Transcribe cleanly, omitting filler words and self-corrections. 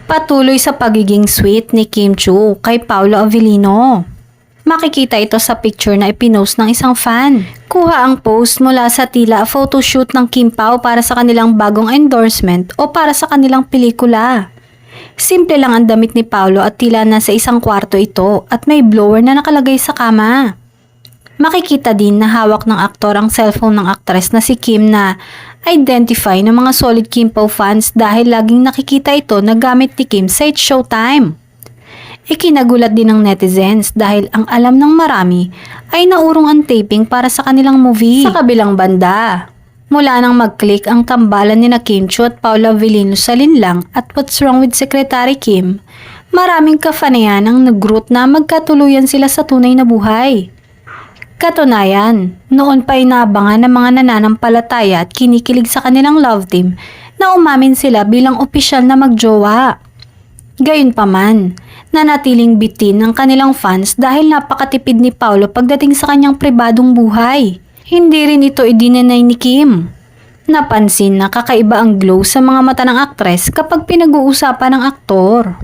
Patuloy sa pagiging sweet ni Kim Chiu kay Paolo Avellino. Makikita ito sa picture na ipinost ng isang fan. Kuha ang post mula sa tila photoshoot ng Kim Pao para sa kanilang bagong endorsement o para sa kanilang pelikula. Simple lang ang damit ni Paolo at tila nasa isang kwarto ito at may blower na nakalagay sa kama. Makikita din na hawak ng aktor ang cellphone ng aktres na si Kim na identify ng mga solid Kim Pao fans dahil laging nakikita ito na gamit ni Kim sa It's Showtime. Ikinagulat din ng netizens dahil ang alam ng marami ay naurong ang taping para sa kanilang movie. Sa kabilang banda, mula nang mag-click ang tambalan ni Kim Chiu at Paolo Avellino sa linlang at What's Wrong with Secretary Kim, maraming kafanayan ang nag-root na magkatuluyan sila sa tunay na buhay. Katunayan, noon pa inaabangan ng mga nananampalataya at kinikilig sa kanilang love team na umamin sila bilang opisyal na magjowa. Gayunpaman, nanatiling bitin ng kanilang fans dahil napakatipid ni Paolo pagdating sa kanyang pribadong buhay. Hindi rin ito idinenay ni Kim. Napansin na kakaiba ang glow sa mga mata ng aktres kapag pinag-uusapan ng aktor.